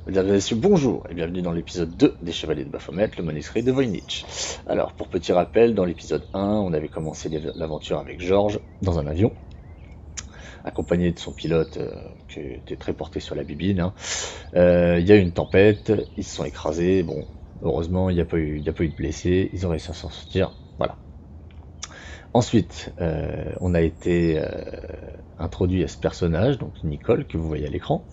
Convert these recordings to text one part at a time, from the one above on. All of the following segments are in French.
Mesdames et messieurs, bonjour et bienvenue dans l'épisode 2 des Chevaliers de Baphomet, le manuscrit de Voynich. Alors, pour petit rappel, dans l'épisode 1, on avait commencé l'aventure avec Georges dans un avion, accompagné de son pilote qui était très porté sur la bibine, hein. Il y a eu une tempête, ils se sont écrasés, bon, heureusement, il y a pas eu de blessés, ils ont réussi à s'en sortir, voilà. Ensuite, on a été introduit à ce personnage, donc Nicole, que vous voyez à l'écran,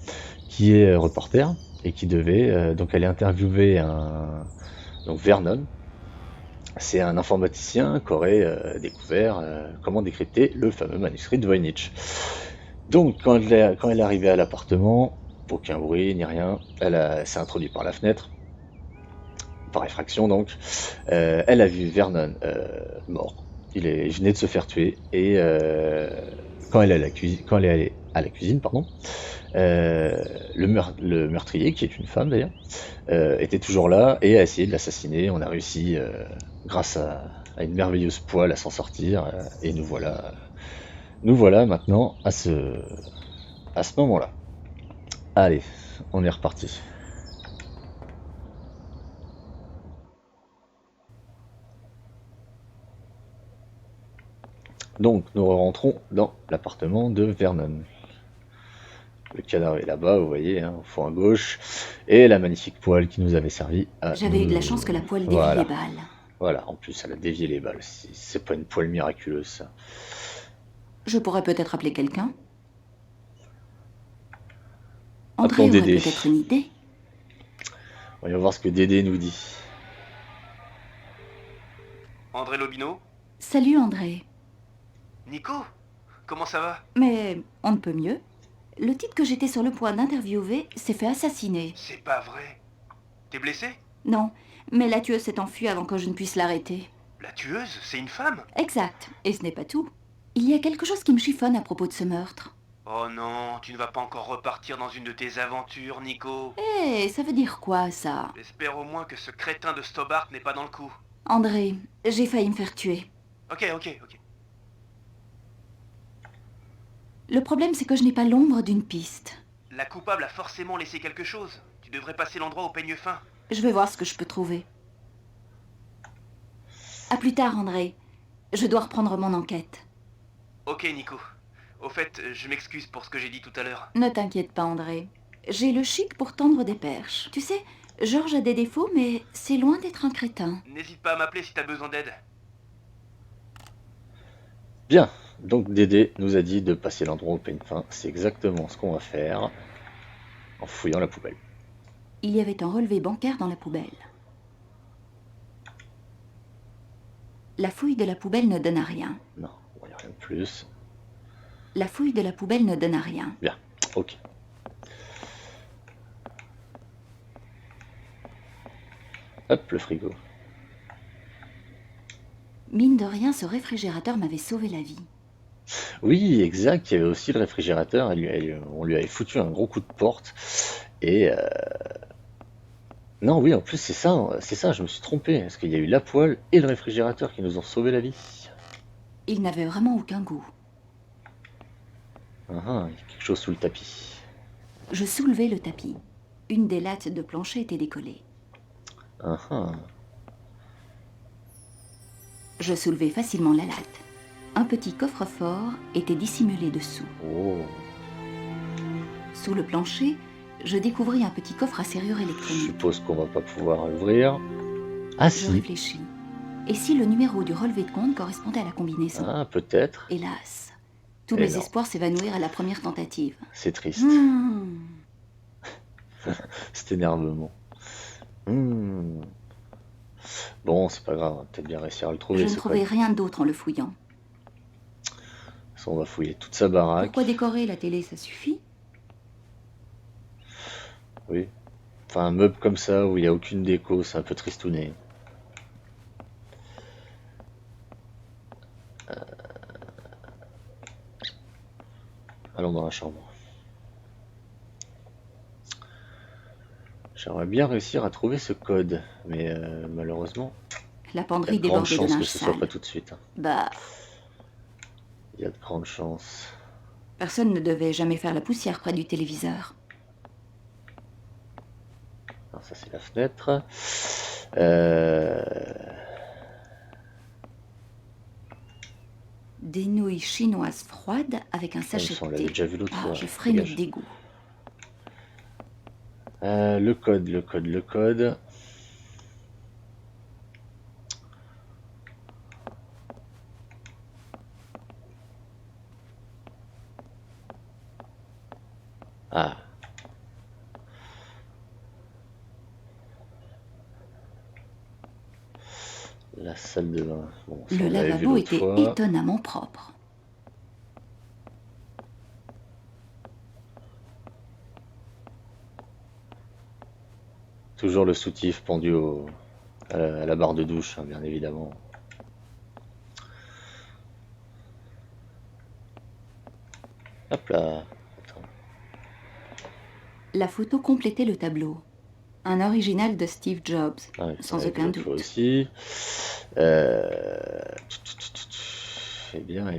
qui est reporter et qui devait donc aller interviewer donc Vernon. C'est un informaticien qui aurait découvert comment décrypter le fameux manuscrit de Voynich. Donc quand elle est arrivée à l'appartement, aucun bruit ni rien, elle s'est introduite par la fenêtre, par effraction donc. Elle a vu Vernon mort. Il venait de se faire tuer et quand elle est allée à la cuisine, pardon, le meurtrier, qui est une femme d'ailleurs, était toujours là et a essayé de l'assassiner. On a réussi, grâce à une merveilleuse poêle, à s'en sortir, et nous voilà maintenant à ce moment-là. Allez, on est reparti. Donc nous rentrons dans l'appartement de Vernon. Le cadavre est là-bas, vous voyez, hein, au fond à gauche, et la magnifique poêle qui nous avait servi à J'avais eu de la nous... chance que la poêle dévie les Voilà, balles. voilà, en plus elle a dévié les balles. C'est pas une poêle miraculeuse, ça. Je pourrais peut-être appeler quelqu'un. Appelons André aurait Dédé. peut-être une idée. Voyons voir ce que Dédé nous dit. André Lobino? Salut André. Nico? Comment ça va? Mais on ne peut mieux. Le type que j'étais sur le point d'interviewer s'est fait assassiner. C'est pas vrai. T'es blessé? Non, mais la tueuse s'est enfuie avant que je ne puisse l'arrêter. La tueuse, c'est une femme? Exact. Et ce n'est pas tout. Il y a quelque chose qui me chiffonne à propos de ce meurtre. Oh non, tu ne vas pas encore repartir dans une de tes aventures, Nico. Eh, ça veut dire quoi, ça? J'espère au moins que ce crétin de Stobart n'est pas dans le coup. André, j'ai failli me faire tuer. Ok. Le problème, c'est que je n'ai pas l'ombre d'une piste. La coupable a forcément laissé quelque chose. Tu devrais passer l'endroit au peigne fin. Je vais voir ce que je peux trouver. À plus tard, André. Je dois reprendre mon enquête. Ok, Nico. Au fait, je m'excuse pour ce que j'ai dit tout à l'heure. Ne t'inquiète pas, André. J'ai le chic pour tendre des perches. Tu sais, Georges a des défauts, mais c'est loin d'être un crétin. N'hésite pas à m'appeler si t'as besoin d'aide. Bien, donc Dédé nous a dit de passer l'endroit au peigne fin. C'est exactement ce qu'on va faire en fouillant la poubelle. Il y avait un relevé bancaire dans la poubelle. La fouille de la poubelle ne donne à rien. Non, il n'y a rien de plus. La fouille de la poubelle ne donne à rien. Bien, ok. Hop, le frigo. Mine de rien, ce réfrigérateur m'avait sauvé la vie. Oui, exact, il y avait aussi le réfrigérateur. On lui avait foutu un gros coup de porte. Et non, oui, en plus c'est ça, je me suis trompé. Parce qu'il y a eu la poêle et le réfrigérateur qui nous ont sauvé la vie. Il n'avait vraiment aucun goût. Il y a quelque chose sous le tapis. Je soulevai le tapis. Une des lattes de plancher était décollée. Ah, ah. Je soulevai facilement la latte. Un petit coffre-fort était dissimulé dessous. Oh, Sous le plancher, je découvris un petit coffre à serrure je électronique. suppose qu'on va pas pouvoir l'ouvrir. Ah Je si, réfléchis. Et si le numéro du relevé de compte correspondait à la combinaison? ah peut-être. Hélas, tous Et mes non, espoirs s'évanouirent à la première tentative. c'est triste. Hmm. Cet énervement. Hmm. Bon, c'est pas grave, on va peut-être bien réussir à le trouver. Je ne C'est pas... trouvai rien d'autre en le fouillant. On va fouiller toute sa baraque. Pourquoi décorer la télé, ça suffit? Oui. Enfin, un meuble comme ça où il n'y a aucune déco, c'est un peu tristouné. Allons dans la chambre. J'aimerais bien réussir à trouver ce code, mais malheureusement, La il y a penderie de grandes débordait de chances que linge ce soit sale. pas tout de suite, hein. Bah, Il y a de grandes chances. personne ne devait jamais faire la poussière près du téléviseur. ça c'est la fenêtre. Euh, Des nouilles chinoises froides avec un sachet on de l'avait thé. déjà vu l'autre fois. Je frémis de Dégage. dégoût. Le code. Ah. La salle de bain. Bon, ça, Le on l'avait vu lavabo l'autre était fois. étonnamment propre. Toujours le soutif pendu à la barre de douche, hein, bien évidemment. Hop là. Attends. La photo complétait le tableau. Un original de Steve Jobs, Ah oui, sans on l'avait aucun vu l'autre fois doute. aussi. Eh bien.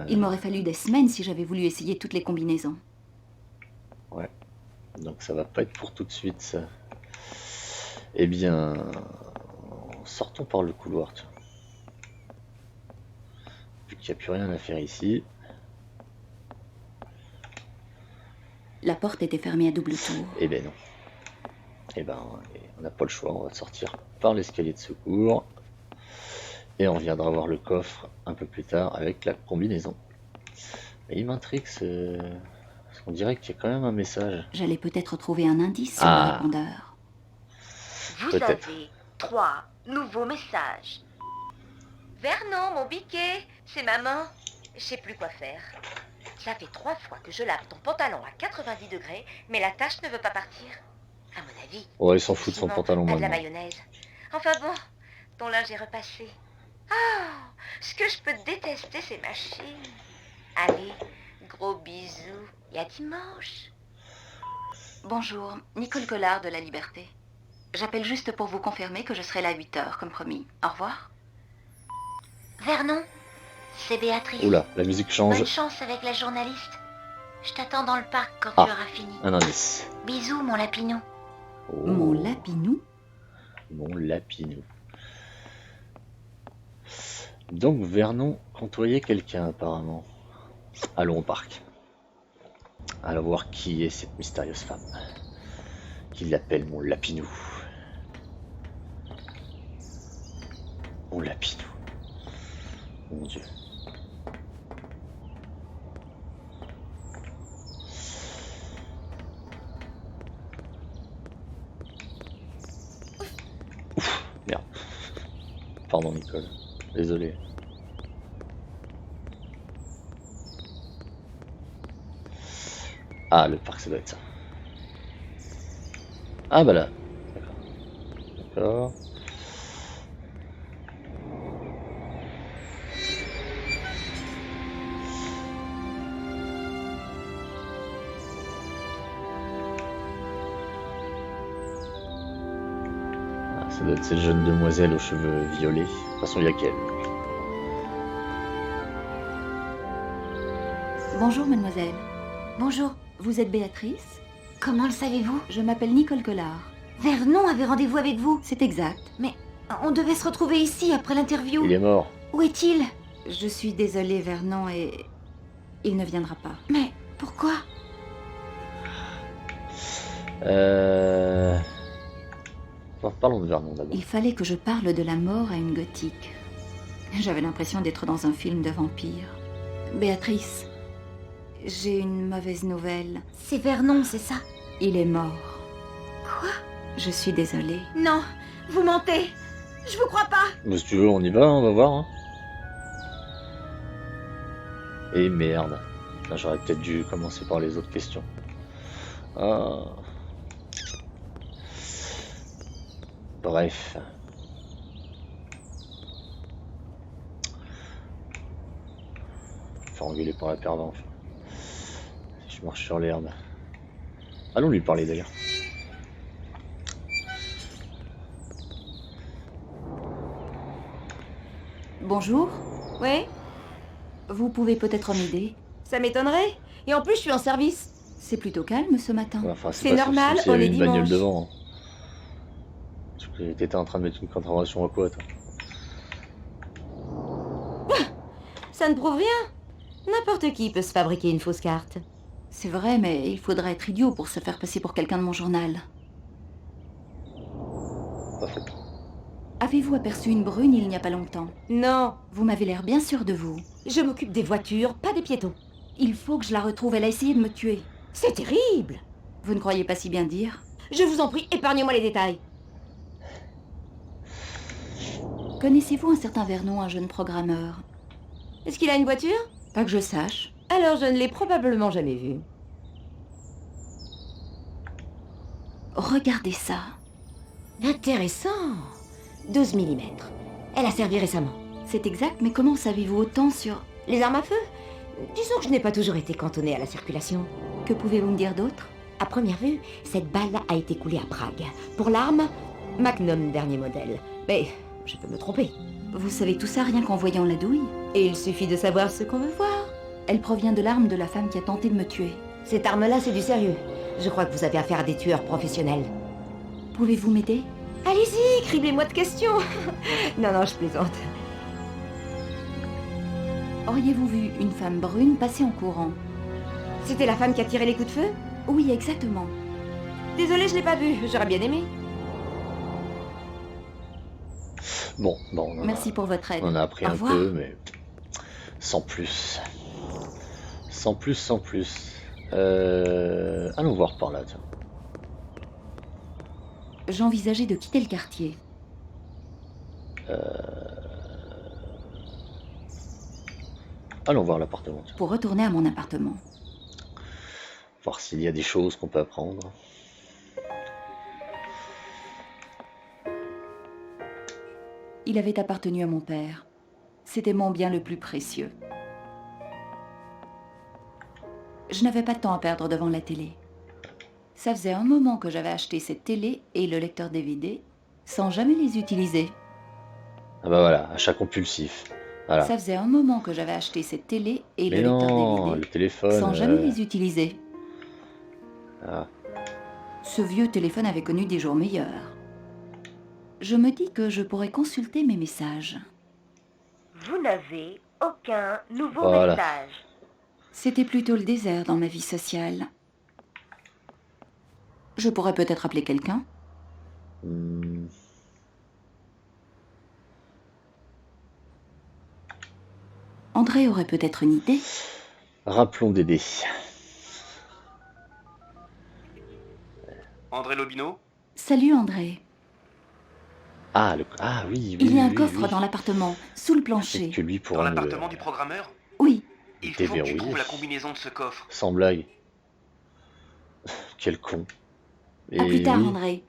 Il m'aurait fallu des semaines si j'avais voulu essayer toutes les combinaisons. Ouais. Donc ça va pas être pour tout de suite, ça. Eh bien, sortons par le couloir, tiens. Vu qu'il n'y a plus rien à faire ici. La porte était fermée à double tour. Eh ben non. Eh ben, on n'a pas le choix, on va sortir par l'escalier de secours. Et on reviendra voir le coffre un peu plus tard avec la combinaison. Mais il m'intrigue, parce qu'on dirait qu'il y a quand même un message. J'allais peut-être trouver un indice sur le Ah. répondeur. Vous Peut-être. avez 3 nouveaux messages. Vernon, mon biquet, c'est maman. Je sais plus quoi faire. Ça fait 3 fois que je lave ton pantalon à 90 degrés, mais la tache ne veut pas partir. À mon avis. Ouais, il s'en fout de son Simon pantalon a de la maintenant. mayonnaise. Enfin bon, ton linge est repassé. Ah, ce que je peux détester ces machines. Allez, gros bisous et à dimanche. Bonjour, Nicole Collard de La Liberté. J'appelle juste pour vous confirmer que je serai là à 8h, comme promis. Au revoir. Vernon, c'est Béatrice. Oula, la musique change. Bonne chance avec la journaliste. Je t'attends dans le parc quand Ah. tu auras fini. Un indice. Bisous, mon lapinou. Oh, Mon lapinou. Mon lapinou. Donc Vernon côtoyait quelqu'un apparemment. Allons au parc. Allons voir qui est cette mystérieuse femme. Qui l'appelle mon lapinou. Mon lapinou. Mon Dieu. Ouf, merde. Pardon Nicole. Désolé. Ah, le parc, ça doit être ça. Ah, bah là. D'accord. D'accord. Ah, ça doit être cette jeune demoiselle aux cheveux violets. De toute façon, il y a qu'elle. Bonjour, mademoiselle. Bonjour, Vous êtes Béatrice? comment le savez-vous? Je m'appelle Nicole Collard. Vernon avait rendez-vous avec vous. C'est exact. On devait se retrouver ici après l'interview. Il est mort. Où est-il? Je suis désolée, Vernon, et il ne viendra pas. Mais pourquoi? Parlons de Vernon d'abord. Il fallait que je parle de la mort à une gothique. J'avais l'impression d'être dans un film de vampire. Béatrice, j'ai une mauvaise nouvelle. C'est Vernon, c'est ça? Il est mort. Quoi? Je suis désolée. Non, vous mentez. Je vous crois pas. Mais si tu veux, on y va, on va voir. Hein. Et merde. Putain, j'aurais peut-être dû commencer par les autres questions. Ah. Bref. Faire engueuler par la pervenche. Si je marche sur l'herbe. Allons lui parler d'ailleurs. Bonjour, Ouais, vous pouvez peut-être m'aider. ça m'étonnerait. Et en plus, je suis en service. C'est plutôt calme ce matin. Ouais, enfin, C'est pas normal, comme s'il y on avait est une bagnole dimanche. devant. Hein. T'étais en train de mettre une contravention à quoi, toi? Ça ne prouve rien. N'importe qui peut se fabriquer une fausse carte. C'est vrai, mais il faudrait être idiot pour se faire passer pour quelqu'un de mon journal. Pas faux. Avez-vous aperçu une brune il n'y a pas longtemps? Non, Vous m'avez l'air bien sûr de vous. je m'occupe des voitures, pas des piétons. Il faut que je la retrouve, elle a essayé de me tuer. C'est terrible. Vous ne croyez pas si bien dire? Je vous en prie, épargnez-moi les détails. Connaissez-vous un certain Vernon, un jeune programmeur? Est-ce qu'il a une voiture? Pas que je sache. Alors je ne l'ai probablement jamais vu. Regardez ça. Intéressant. 12 mm. Elle a servi récemment. C'est exact, mais comment savez-vous autant sur... Les armes à feu? Disons que je n'ai pas toujours été cantonnée à la circulation. Que pouvez-vous me dire d'autre? À première vue, cette balle a été coulée à Prague. Pour l'arme, Magnum dernier modèle. Mais je peux me tromper. Vous savez tout ça rien qu'en voyant la douille? Et il suffit de savoir ce qu'on veut voir. Elle provient de l'arme de la femme qui a tenté de me tuer. Cette arme-là, c'est du sérieux. Je crois que vous avez affaire à des tueurs professionnels. Pouvez-vous m'aider? Allez-y, criblez-moi de questions. Non, je plaisante. Auriez-vous vu une femme brune passer en courant? C'était la femme qui a tiré les coups de feu? Oui, exactement. Désolée, je l'ai pas vue. J'aurais bien aimé. Bon, Merci pour votre aide. on en a appris Au un revoir. peu, mais sans plus. Sans plus. Allons voir par là, tiens. J'envisageais de quitter le quartier. Allons voir l'appartement, tiens. Pour retourner à mon appartement. Voir s'il y a des choses qu'on peut apprendre. Il avait appartenu à mon père. C'était mon bien le plus précieux. Je n'avais pas de temps à perdre devant la télé. Ça faisait un moment que j'avais acheté cette télé et le lecteur DVD sans jamais les utiliser. Ah bah voilà, achat compulsif. Voilà. Ça faisait un moment que j'avais acheté cette télé et Mais le lecteur non, le DVD téléphone. sans jamais les utiliser. Ah. Ce vieux téléphone avait connu des jours meilleurs. Je me dis que je pourrais consulter mes messages. Vous n'avez aucun nouveau Voilà. message. C'était plutôt le désert dans ma vie sociale. Je pourrais peut-être appeler quelqu'un. Hmm. André aurait peut-être une idée. Rappelons Dédé. André Lobino? Salut André. Ah, oui, Il y a un oui, coffre oui. dans l'appartement, sous le Peut-être plancher. que lui Dans pourra nous l'appartement du programmeur? Oui, Il faut que tu déverrouiller. trouves la combinaison de ce coffre. Sans blague. Quel con. à plus tard oui. André.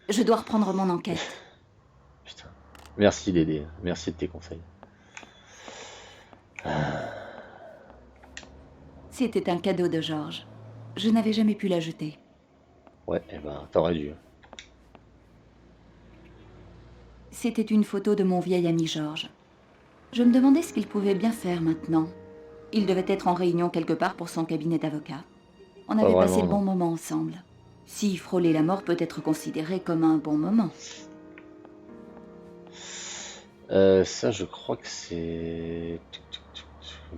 Je dois reprendre mon enquête. Putain. Merci Dédé, merci de tes conseils. C'était un cadeau de Georges. Je n'avais jamais pu la jeter. Ouais, eh ben, t'aurais dû. C'était une photo de mon vieil ami Georges. Je me demandais ce qu'il pouvait bien faire maintenant. Il devait être en réunion quelque part pour son cabinet d'avocat. On avait vraiment, passé le non. bon moment ensemble. Si frôler la mort peut être considéré comme un bon moment. Ça, je crois que c'est...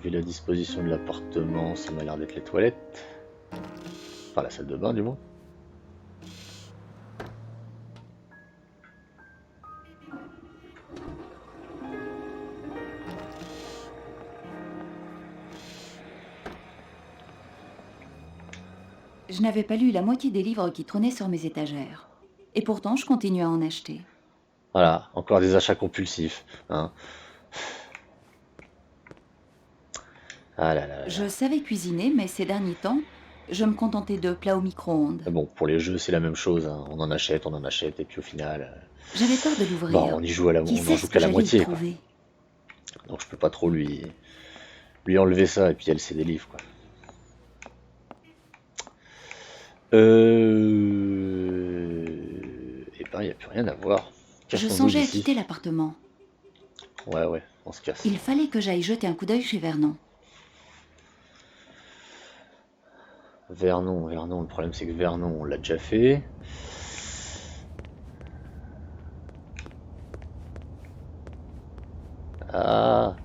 Vu la disposition de l'appartement, ça m'a l'air d'être les toilettes. Enfin, la salle de bain, du moins. Je n'avais pas lu la moitié des livres qui trônaient sur mes étagères. Et pourtant, je continuais à en acheter. Voilà, encore des achats compulsifs. Hein. Ah là là là. Je savais cuisiner, mais ces derniers temps, je me contentais de plats au micro-ondes. Bon, pour les jeux, c'est la même chose. Hein. On en achète, et puis au final... J'avais peur de l'ouvrir. Bon, on y joue à la, Qui on sait en ce joue que qu'à la j'allais y moitié, quoi. trouver? Donc je peux pas trop lui enlever ça, et puis elle, c'est des livres, quoi. Et ben, il n'y a plus rien à voir. Je Cassons-nous songeais à d'ici. quitter l'appartement. Ouais, on se casse. Il fallait que j'aille jeter un coup d'œil chez Vernon. Vernon, le problème c'est que Vernon, on l'a déjà fait. Ah.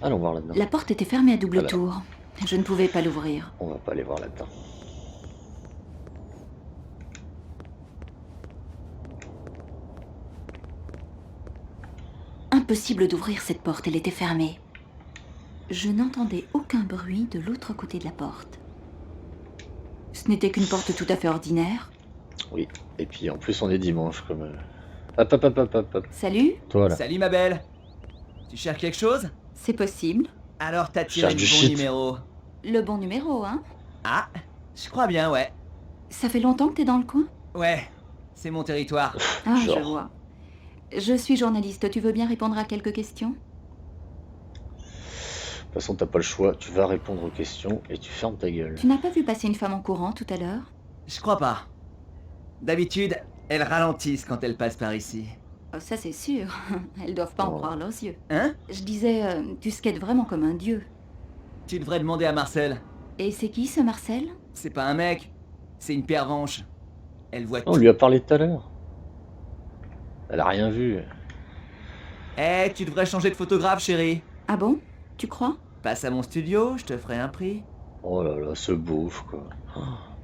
Allons voir là-dedans. La porte était fermée à double Ah bah. tour. Je ne pouvais pas l'ouvrir. On va pas aller voir là-dedans. Impossible d'ouvrir cette porte, elle était fermée. Je n'entendais aucun bruit de l'autre côté de la porte. Ce n'était qu'une porte tout à fait ordinaire. Oui. Et puis en plus on est dimanche comme. Hop hop hop hop hop hop. Salut, Toi là. Salut ma belle. Tu cherches quelque chose? c'est possible. Alors t'as tiré Cherche le du bon shit. numéro. Le bon numéro, hein? Ah, je crois bien, ouais. Ça fait longtemps que t'es dans le coin? Ouais, c'est mon territoire. Ah, je Genre. vois. Je suis journaliste, tu veux bien répondre à quelques questions? De toute façon t'as pas le choix. Tu vas répondre aux questions et tu fermes ta gueule. Tu n'as pas vu passer une femme en courant tout à l'heure? Je crois pas. D'habitude, elles ralentissent quand elles passent par ici. Oh, ça c'est sûr. Elles doivent pas en Oh. croire leurs yeux. Hein? Je disais, tu skates vraiment comme un dieu. Tu devrais demander à Marcel. Et c'est qui ce Marcel? C'est pas un mec, c'est une pervenche. Elle voit On tout. lui a parlé tout à l'heure. Elle a rien vu. Eh, tu devrais changer de photographe, chérie. Ah bon? Tu crois? Passe à mon studio, je te ferai un prix. Oh là là, ce beauf quoi. Oh,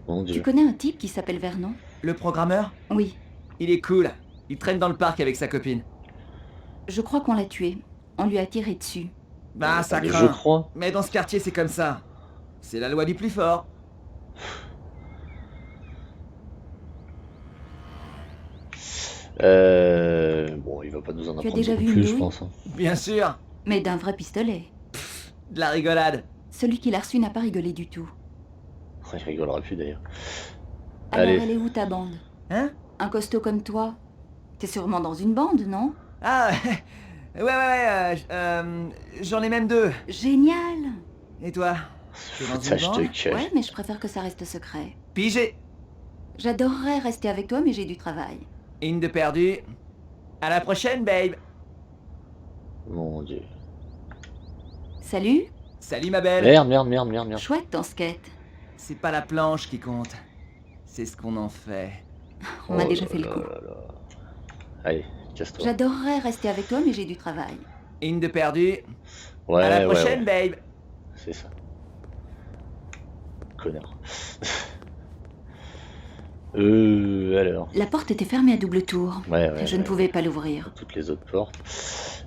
mon Tu dieu. connais un type qui s'appelle Vernon? Le programmeur? Oui. Il est cool. Il traîne dans le parc avec sa copine. Je crois qu'on l'a tué. On lui a tiré dessus. Bah, ça Je craint. crois. Mais dans ce quartier, c'est comme ça. C'est la loi du plus fort. Bon, il va pas nous en Tu as apprendre déjà beaucoup vu une plus, je douille? pense. Hein. Bien sûr. Mais d'un vrai pistolet. De la rigolade. Celui qui l'a reçu n'a pas rigolé du tout. Il rigolera plus d'ailleurs. Alors Allez. elle est où ta bande? Hein? Un costaud comme toi? T'es sûrement dans une bande, non? Ah, j'en ai même deux. Génial! Et toi? T'es dans une Ça, je te bande? cache. Ouais, mais je préfère que ça reste secret. Pigé. J'adorerais rester avec toi, mais j'ai du travail. Une de perdue. À la prochaine, babe. Mon dieu. Salut? Salut, ma belle. Merde. Chouette ton skate. C'est pas la planche qui compte. C'est ce qu'on en fait. On m'a Oh déjà là fait le là coup. là là. Allez, casse-toi. J'adorerais rester avec toi, mais j'ai du travail. Une de perdue. Ouais, à la ouais, prochaine, ouais. babe. C'est ça. Connard. Alors. La porte était fermée à double tour. Ouais. Je ne pouvais pas l'ouvrir. Toutes les autres portes.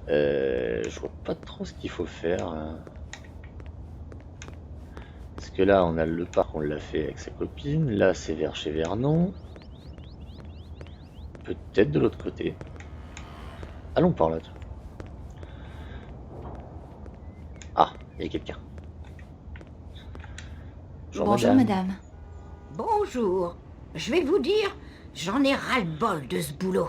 Je vois pas trop ce qu'il faut faire. Hein. Parce que là, on a le parc, on l'a fait avec sa copine. Là, c'est vers chez Vernon. Peut-être de l'autre côté. Allons par là. Ah, il y a quelqu'un. Bonjour, madame. Bonjour. Je vais vous dire, j'en ai ras-le-bol de ce boulot.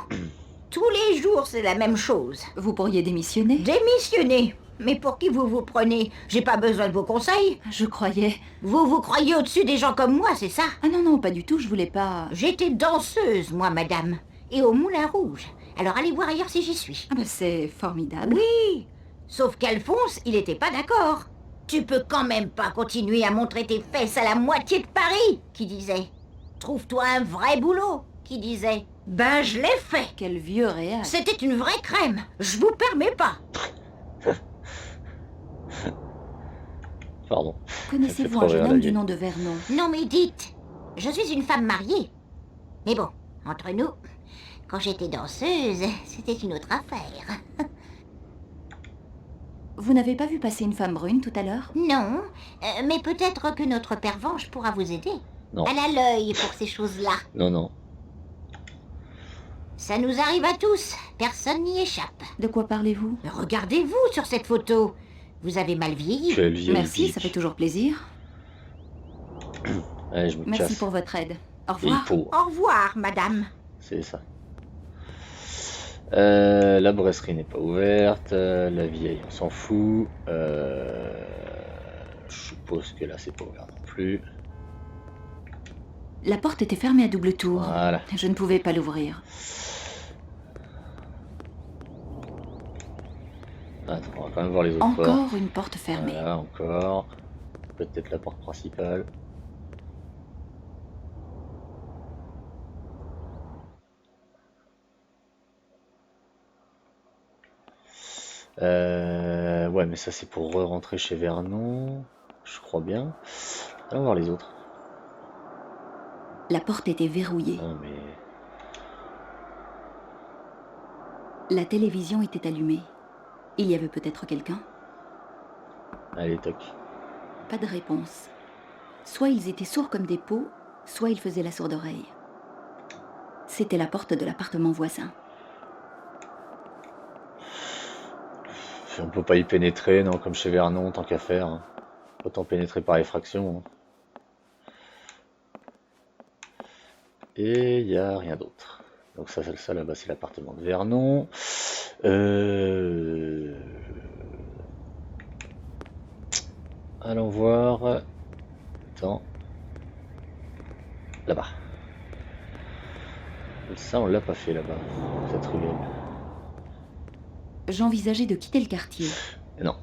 Tous les jours, c'est la même chose. Vous pourriez démissionner? Démissionner. Mais pour qui vous vous prenez? J'ai pas besoin de vos conseils. Je croyais... Vous vous croyez au-dessus des gens comme moi, c'est ça? Ah non, pas du tout, je voulais pas... J'étais danseuse, moi, madame. Et au Moulin Rouge. Alors allez voir ailleurs si j'y suis. Ah bah c'est formidable. Oui. Sauf qu'Alphonse, il était pas d'accord. Tu peux quand même pas continuer à montrer tes fesses à la moitié de Paris, qui disait. Trouve-toi un vrai boulot, qui disait. Ben, je l'ai fait. Quel vieux réal. C'était une vraie crème. Je vous permets pas. Pardon. Connaissez-vous trop un jeune rire, la homme du vieille. nom de Vernon? Non mais dites, je suis une femme mariée. Mais bon, entre nous, quand j'étais danseuse, c'était une autre affaire. Vous n'avez pas vu passer une femme brune tout à l'heure? Non, mais peut-être que notre pervenche pourra vous aider. Non. Elle a l'œil pour ces choses-là. Non. Ça nous arrive à tous, personne n'y échappe. De quoi parlez-vous? Regardez-vous sur cette photo. Vous avez mal vieilli. Quelle vieille Merci, pique. ça fait toujours plaisir. Allez, je me Merci casse. pour votre aide. Au Vieille revoir. peau. Au revoir, madame. C'est ça. La brasserie n'est pas ouverte. La vieille, on s'en fout. Je suppose que là, c'est pas ouvert non plus. La porte était fermée à double tour. Voilà. Je ne pouvais pas l'ouvrir. Attends, on va quand même voir les autres portes. Encore une porte fermée. Voilà, encore. Peut-être la porte principale. Ouais, mais ça c'est pour re-rentrer chez Vernon, je crois bien. Allons voir les autres. La porte était verrouillée. Ah, mais... La télévision était allumée. Il y avait peut-être quelqu'un? Allez, toc. Pas de réponse. Soit ils étaient sourds comme des pots, soit ils faisaient la sourde oreille. C'était la porte de l'appartement voisin. On peut pas y pénétrer, non, comme chez Vernon, tant qu'à faire. Hein. Autant pénétrer par effraction. Hein. Et il n'y a rien d'autre. Donc ça là-bas, c'est l'appartement de Vernon. Allons voir. Attends. Là-bas. Ça, on l'a pas fait là-bas, cette ruelle. J'envisageais de quitter le quartier. Non.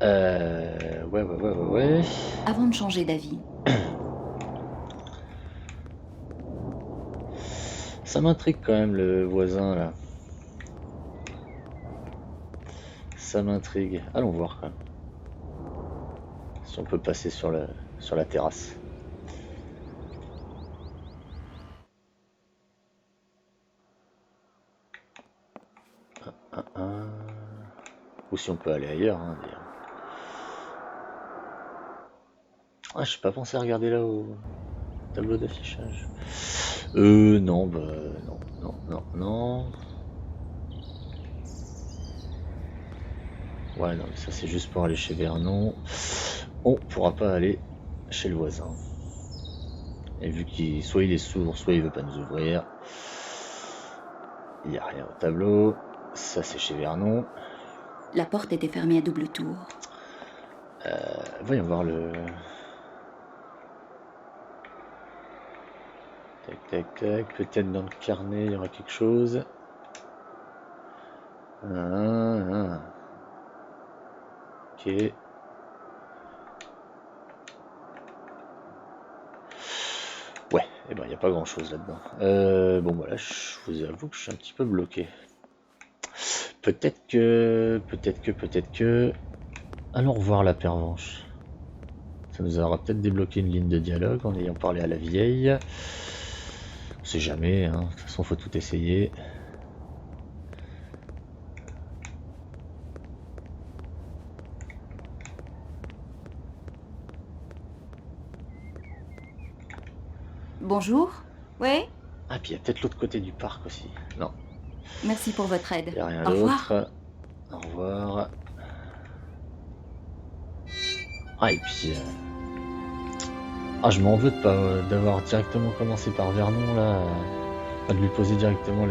Ouais. Avant de changer d'avis. Ça m'intrigue quand même le voisin là. Ça m'intrigue. Allons voir quand même. Si on peut passer sur la terrasse. Ou si on peut aller ailleurs, hein, d'ailleurs. Ah, je n'ai pas pensé à regarder là au tableau d'affichage. Non, bah non. Ouais, non, mais ça c'est juste pour aller chez Vernon. On pourra pas aller chez le voisin. Et vu qu'il soit il est sourd, soit il veut pas nous ouvrir. Il n'y a rien au tableau. Ça c'est chez Vernon. La porte était fermée à double tour. Voyons voir le... Tac. Peut-être dans le carnet il y aura quelque chose. Ok. Ouais, et ben il n'y a pas grand chose là-dedans. Bon voilà, je vous avoue que je suis un petit peu bloqué. Peut-être que... Allons revoir la pervenche. Ça nous aura peut-être débloqué une ligne de dialogue en ayant parlé à la vieille. On sait jamais, hein. De toute façon faut tout essayer. Bonjour. Oui? Ah, puis il y a peut-être l'autre côté du parc aussi. Non, Merci pour votre aide. il n'y a rien Au revoir. d'autre. Au revoir. Ah, et puis... Ah, je m'en veux de pas d'avoir directement commencé par Vernon, là. De lui poser directement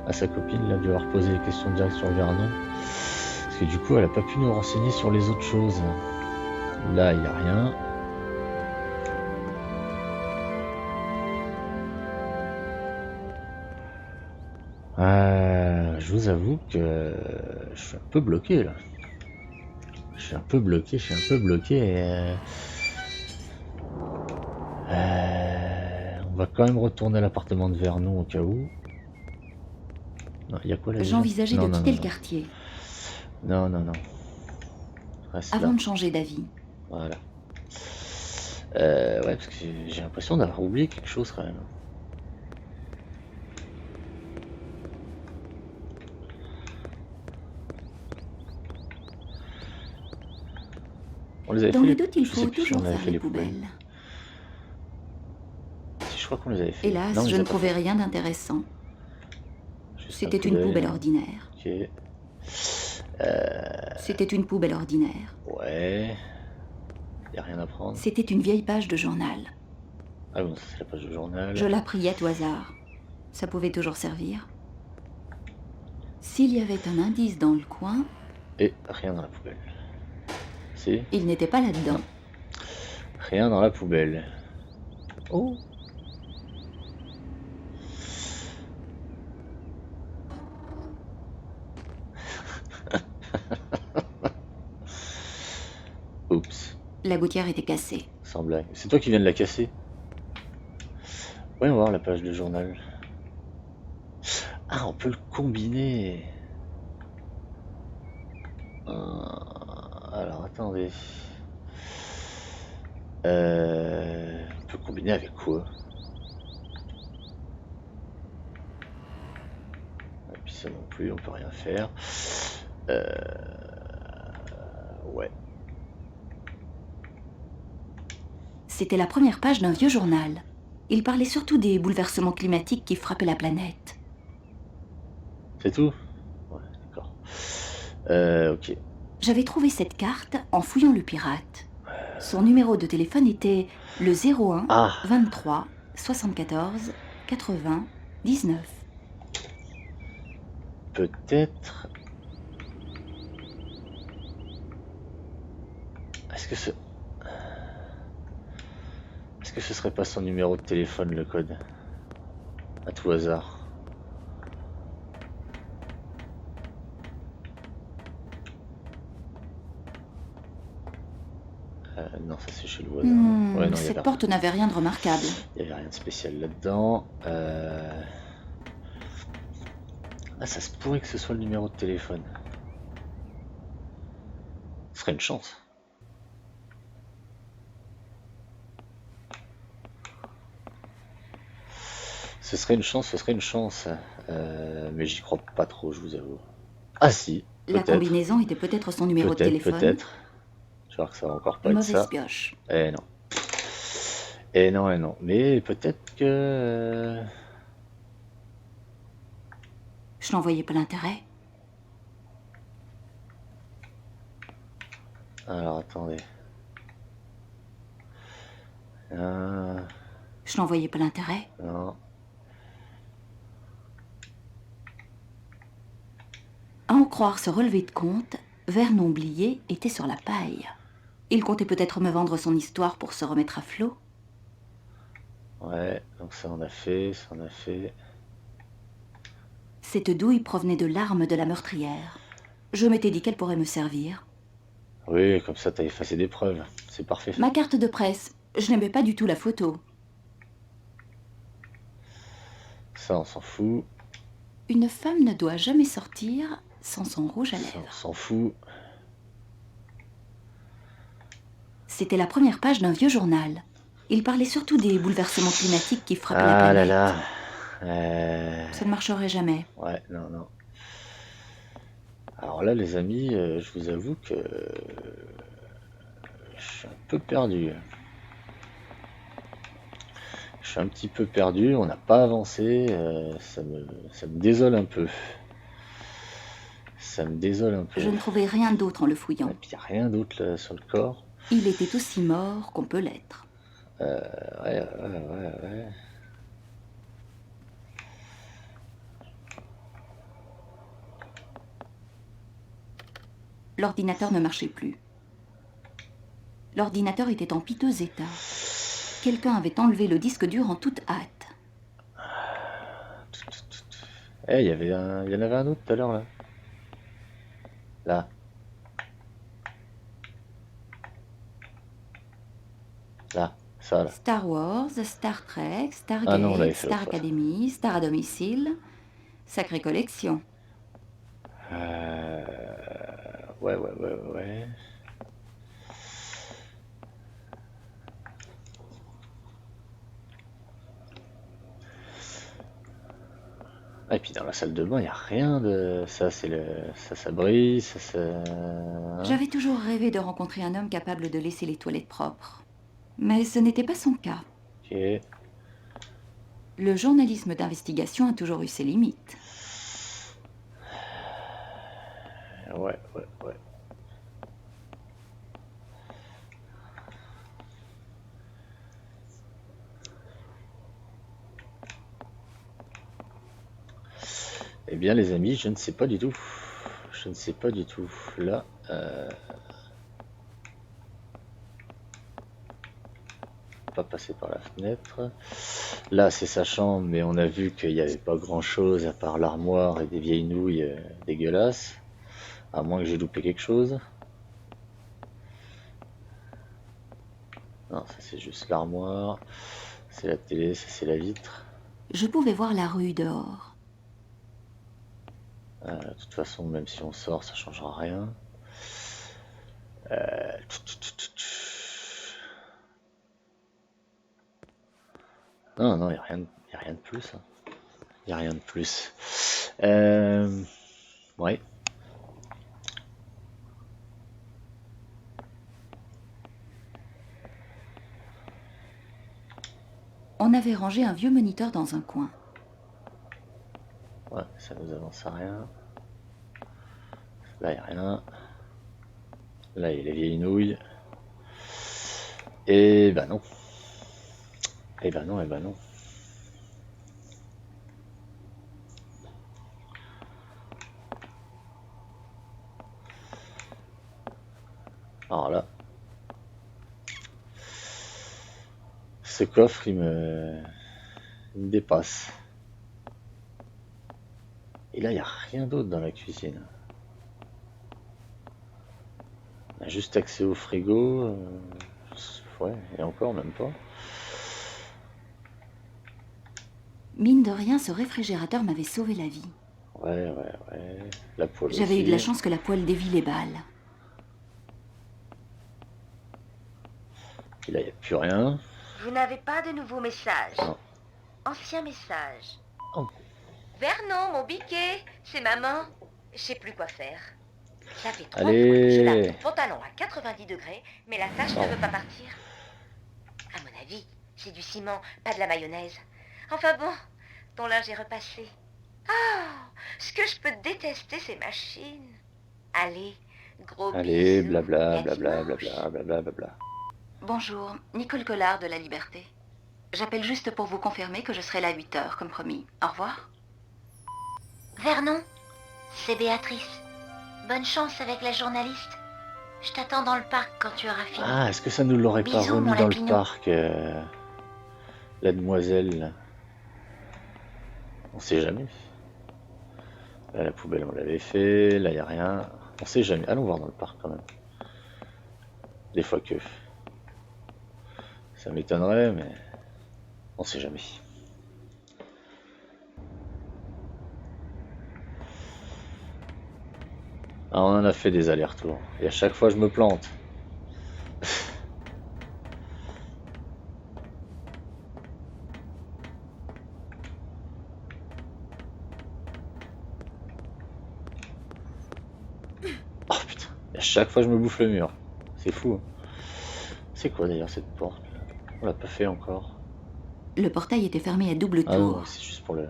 à sa copine, là, de lui avoir posé les questions directes sur Vernon. Parce que du coup, elle a pas pu nous renseigner sur les autres choses. Là, il n'y a rien. Je vous avoue que je suis un peu bloqué là. Je suis un peu bloqué. On va quand même retourner à l'appartement de Vernon au cas où. Non, il y a quoi là? J'envisageais de quitter le Non. quartier. Non. Reste Avant là. de changer d'avis. Voilà. Ouais, parce que j'ai l'impression d'avoir oublié quelque chose quand même. On les avait Dans fait le les- doute, il je sais faut plus si on toujours avait faire fait les poubelles. Si, je crois qu'on les avait fait. Hélas, Non, on les je a ne pas trouvais fait. rien d'intéressant. Juste C'était un une poubelle ordinaire. Ok. C'était une poubelle ordinaire. Ouais. Y a rien à prendre. C'était une vieille page de journal. Ah bon, ça c'est la page de journal. Je la priais au hasard. Ça pouvait toujours servir. S'il y avait un indice dans le coin, Et rien dans la poubelle. Si, il n'était pas là-dedans. rien dans la poubelle. Oh. Oups, La gouttière était cassée. sans blague. C'est toi qui viens de la casser? Voyons voir la page de journal. Ah, on peut le combiner. Alors attendez. On peut combiner avec quoi? Et puis ça non plus, on peut rien faire. Ouais. C'était la première page d'un vieux journal. Il parlait surtout des bouleversements climatiques qui frappaient la planète. C'est tout? Ouais, d'accord. Ok. J'avais trouvé cette carte en fouillant le pirate. Son numéro de téléphone était le 01 Ah, 23 74 80 19. peut-être. Est-ce que ce. Est-ce que ce serait pas son numéro de téléphone, le code? À tout hasard. Non, ça c'est chez le voisin. Ouais, non, Cette porte n'avait rien de remarquable. il n'y avait rien de spécial là-dedans. Ah, ça se pourrait que ce soit le numéro de téléphone. Ce serait une chance. Ce serait une chance. Mais j'y crois pas trop, je vous avoue. Ah si, La peut-être. combinaison était peut-être son numéro de téléphone. Peut-être. Je vais voir que ça va encore pas être Mauvaise ça. pioche. Eh non. Eh non, eh non. Mais peut-être que... Je n'en voyais pas l'intérêt. Alors, attendez. Je n'en voyais pas l'intérêt. Non. À en croire ce relevé de compte, Vernon Blier était sur la paille. Il comptait peut-être me vendre son histoire pour se remettre à flot. Ouais, donc ça on a fait, Cette douille provenait de l'arme de la meurtrière. Je m'étais dit qu'elle pourrait me servir. Oui, comme ça t'as effacé des preuves. C'est parfait. Ma carte de presse, je n'aimais pas du tout la photo. Ça on s'en fout. Une femme ne doit jamais sortir sans son rouge à Ça, on lèvres. s'en fout. C'était la première page d'un vieux journal. Il parlait surtout des bouleversements climatiques qui frappaient la Ah là planète. là. Ça ne marcherait jamais. Ouais, non. Alors là, les amis, je vous avoue que je suis un peu perdu. Je suis un petit peu perdu, on n'a pas avancé, ça me désole un peu. Ça me désole un peu. Je ne trouvais rien d'autre en le fouillant. Et puis il n'y a rien d'autre là, sur le corps. Il était aussi mort qu'on peut l'être. Ouais. L'ordinateur ne marchait plus. L'ordinateur était en piteux état. Quelqu'un avait enlevé le disque dur en toute hâte. Il y en avait un autre tout à l'heure là. Là. Là, ça là. Star Wars, Star Trek, Stargate, Ah non, on l'avait fait Star l'autre fois. Academy, Star à domicile. Sacrée collection. Ouais. Ah, et puis dans la salle de bain, il n'y a rien de... Ça, c'est le... Ça brille, hein. J'avais toujours rêvé de rencontrer un homme capable de laisser les toilettes propres. Mais ce n'était pas son cas. Ok. Le journalisme d'investigation a toujours eu ses limites. Ouais. Eh bien, les amis, je ne sais pas du tout. Là, pas passer par la fenêtre. Là, c'est sa chambre, mais on a vu qu'il n'y avait pas grand-chose à part l'armoire et des vieilles nouilles dégueulasses. À moins que j'ai loupé quelque chose. Non, ça c'est juste l'armoire. C'est la télé, ça c'est la vitre. Je pouvais voir la rue dehors. De toute façon, même si on sort, ça changera rien. Euh, Non, non, il n'y a rien, y a rien de plus. Il n'y a rien de plus. Ouais. On avait rangé un vieux moniteur dans un coin. Ouais, ça nous avance à rien. Là, il n'y a rien. Là, il y a les vieilles nouilles. Et bah non. Et bah non, et bah non. Alors là, ce coffre, il me dépasse. Et là, il n'y a rien d'autre dans la cuisine. On a juste accès au frigo. Ouais, et encore, même pas. Mine de rien, ce réfrigérateur m'avait sauvé la vie. Ouais. La poêle J'avais eu de la aussi. chance que la poêle dévie les balles. Et là, il n'y a plus rien. Vous n'avez pas de nouveaux messages. Non. Ancien message. Oh. Vernon, mon biquet, c'est maman. Je sais plus quoi faire. Ça fait 3 fois Allez. que je lave ton pantalon à 90 degrés, mais la tache ne veut pas partir. À mon avis, c'est du ciment, pas de la mayonnaise. Enfin bon, ton linge est repassé. Ah, ce que je peux détester ces machines. Allez, gros Allez, bisous. blabla, et à blabla, dimanche. blabla, blabla, blabla. Bonjour, Nicole Collard de La Liberté. J'appelle juste pour vous confirmer que je serai là à 8 heures, comme promis. Au revoir. Vernon, c'est Béatrice. Bonne chance avec la journaliste. Je t'attends dans le parc quand tu auras fini. Ah, est-ce que ça nous l'aurait pas Bisous, remis mon dans le lapinou. parc, la demoiselle là. On sait jamais. Là, la poubelle, on l'avait fait. Là, il n'y a rien. On sait jamais. Allons voir dans le parc quand même. Des fois que. Ça m'étonnerait, mais on sait jamais. Ah, on en a fait des allers-retours. Et à chaque fois, je me plante. Oh putain. Et à chaque fois, je me bouffe le mur. C'est fou. Hein. C'est quoi d'ailleurs cette porte là? On l'a pas fait encore. Le portail était fermé à double Ah non, tour. c'est juste pour le.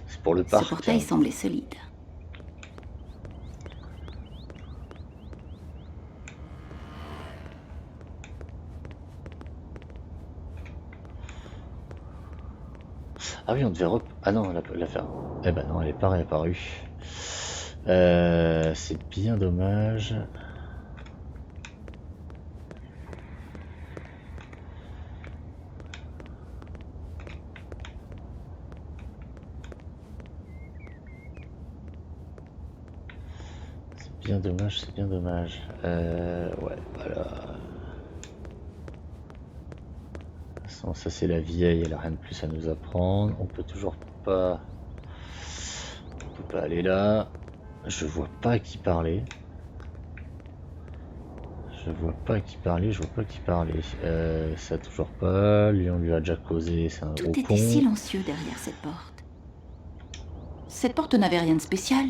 C'est pour le Ce parc. portail hein. semblait solide. Ah oui, on devait Ah non, la faire. Eh ben non, elle est pas réapparue. C'est bien dommage. C'est bien dommage, c'est bien dommage. Ouais, voilà. De toute façon, ça c'est la vieille, elle a rien de plus à nous apprendre. On peut toujours pas. On peut pas aller là. Je vois pas à qui parler. Je vois pas à qui parler, je vois pas à qui parler. Ça toujours pas. Lui, on lui a déjà causé, c'est un Tout gros était con. silencieux derrière cette porte. Cette porte n'avait rien de spécial.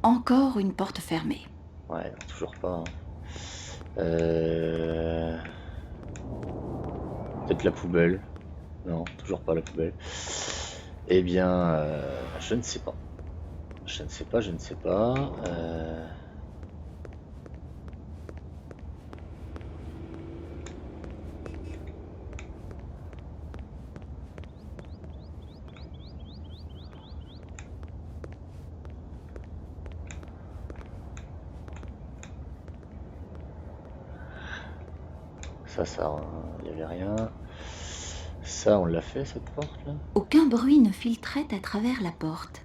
Encore une porte fermée. Ouais, non, toujours pas. Hein. Peut-être la poubelle. Non, toujours pas la poubelle. Eh bien, je ne sais pas. Je ne sais pas, je ne sais pas. Ça, il n'y avait rien. Ça, on l'a fait, cette porte-là. Aucun bruit ne filtrait à travers la porte.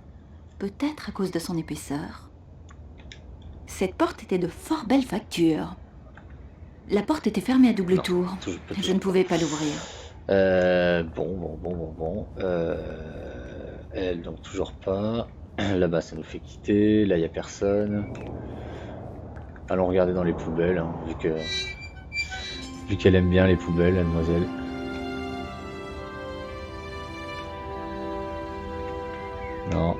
Peut-être à cause de son épaisseur. Cette porte était de fort belle facture. La porte était fermée à double Non, tour. toujours pas, Je toujours ne pas. pouvais pas l'ouvrir. Bon. Elle, donc toujours pas. Là-bas, ça nous fait quitter. Là, il n'y a personne. Allons regarder dans les poubelles, hein, vu qu'elle aime bien les poubelles, la demoiselle. Non.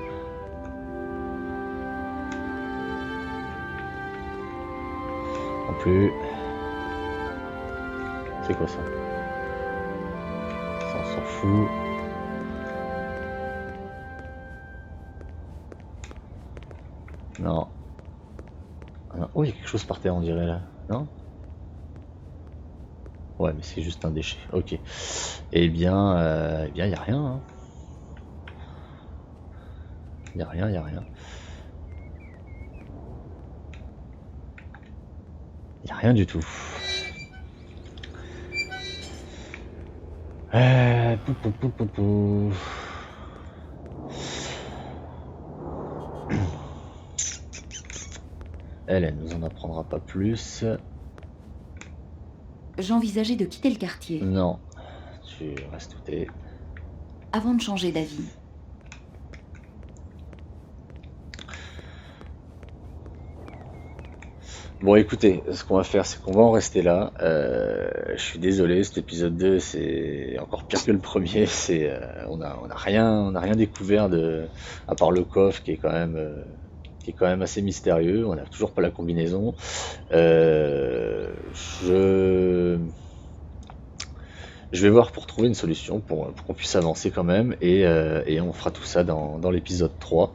Non plus. C'est quoi ça? Ça, on s'en fout. Non. Ah non. Oh, il y a quelque chose par terre, on dirait là. Non? Ouais, mais c'est juste un déchet. Ok. Eh bien, il y a rien. Hein. Il y a rien, il y a rien. Il y a rien du tout. Pou, pou, pou, pou, pou. Elle nous en apprendra pas plus. J'envisageais de quitter le quartier Non, tu restes où t'es. avant de changer d'avis. Bon, écoutez, ce qu'on va faire, c'est qu'on va en rester là. Je suis désolé, cet épisode 2, c'est encore pire que le premier. On a rien découvert à part le coffre qui est quand même assez mystérieux. On n'a toujours pas la combinaison. Je vais voir pour trouver une solution pour qu'on puisse avancer quand même et on fera tout ça dans l'épisode 3.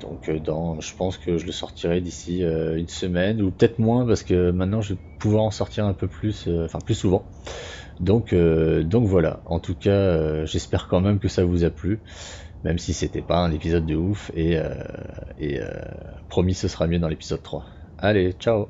Donc je pense que je le sortirai d'ici une semaine ou peut-être moins parce que maintenant je vais pouvoir en sortir un peu plus, enfin plus souvent. Donc voilà, en tout cas j'espère quand même que ça vous a plu, même si c'était pas un épisode de ouf et promis ce sera mieux dans l'épisode 3. Allez, ciao!